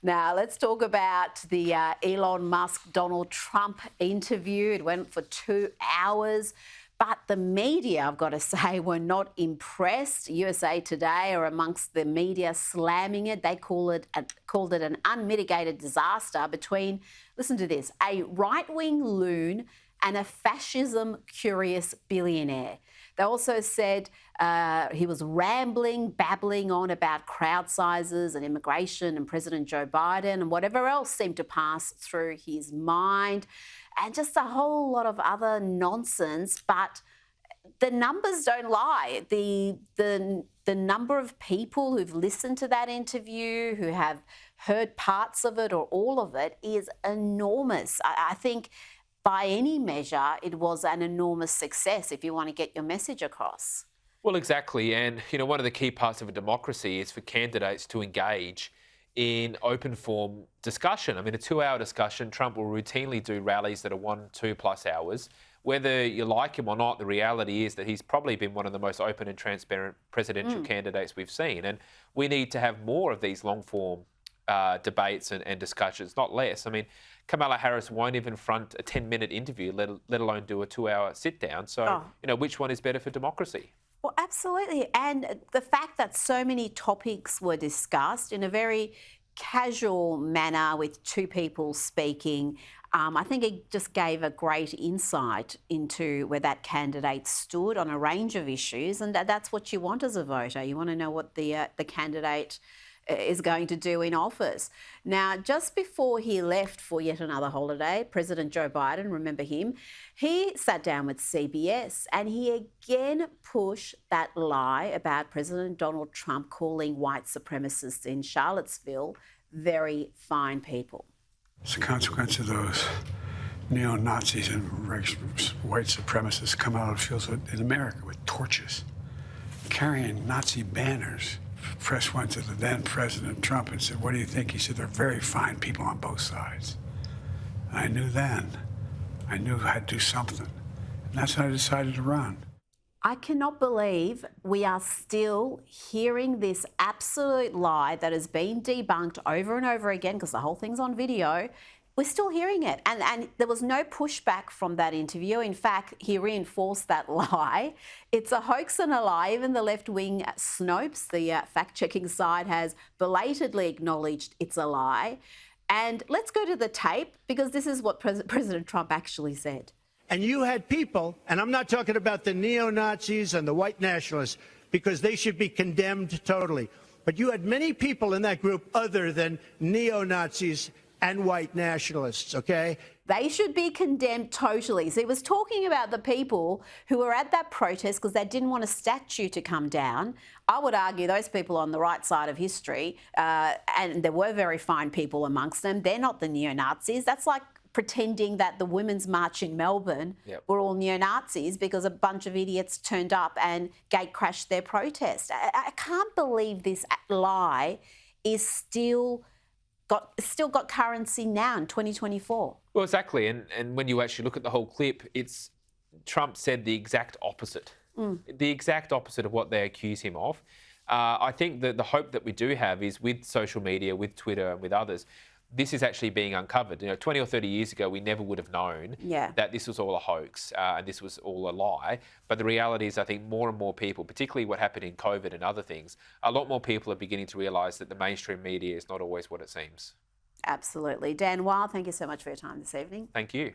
Now, let's talk about the Elon Musk Donald Trump interview. It went for 2 hours, but the media, I've got to say, were not impressed. USA Today are amongst the media slamming it. They called it an unmitigated disaster between, listen to this, a right-wing loon and a fascism-curious billionaire. They also said he was rambling, babbling on about crowd sizes and immigration and President Joe Biden and whatever else seemed to pass through his mind, and just a whole lot of other nonsense. But the numbers don't lie. The number of people who've listened to that interview, who have heard parts of it or all of it, is enormous. I think by any measure, it was an enormous success if you want to get your message across. Well, exactly. And, one of the key parts of a democracy is for candidates to engage in open form discussion. I mean, a 2-hour discussion, Trump will routinely do rallies that are 1-2+ hours. Whether you like him or not, the reality is that he's probably been one of the most open and transparent presidential candidates we've seen. And we need to have more of these long form debates and discussions, not less. I mean, Kamala Harris won't even front a 10-minute interview, let alone do a 2-hour sit-down. So, which one is better for democracy? Well, absolutely. And the fact that so many topics were discussed in a very casual manner with two people speaking, I think it just gave a great insight into where that candidate stood on a range of issues. And that's what you want as a voter. You want to know what the candidate is going to do in office. Now, just before he left for yet another holiday, President Joe Biden, remember him, he sat down with CBS and he again pushed that lie about President Donald Trump calling white supremacists in Charlottesville very fine people. It's a consequence of those neo-Nazis and white supremacists come out of fields in America with torches, carrying Nazi banners. Press went to the then President Trump and said, "What do you think?" He said, "They're very fine people on both sides." And I knew then. I knew I had to do something. And that's how I decided to run. I cannot believe we are still hearing this absolute lie that has been debunked over and over again, because the whole thing's on video. We're still hearing it. And there was no pushback from that interview. In fact, he reinforced that lie. It's a hoax and a lie. Even the left-wing Snopes, the fact-checking site, has belatedly acknowledged it's a lie. And let's go to the tape, because this is what President Trump actually said. And you had people, and I'm not talking about the neo-Nazis and the white nationalists, because they should be condemned totally. But you had many people in that group other than neo-Nazis and white nationalists, okay? They should be condemned totally. So he was talking about the people who were at that protest because they didn't want a statue to come down. I would argue those people on the right side of history, and there were very fine people amongst them, they're not the neo-Nazis. That's like pretending that the Women's March in Melbourne were all neo-Nazis because a bunch of idiots turned up and gate crashed their protest. I can't believe this lie is still got currency now in 2024. Well, exactly. And when you actually look at the whole clip, it's Trump said the exact opposite. The exact opposite of what they accuse him of. I think that the hope that we do have is with social media, with Twitter and with others, this is actually being uncovered. 20 or 30 years ago, we never would have known that this was all a hoax and this was all a lie. But the reality is, I think more and more people, particularly what happened in COVID and other things, a lot more people are beginning to realise that the mainstream media is not always what it seems. Absolutely. Dan Weil, thank you so much for your time this evening. Thank you.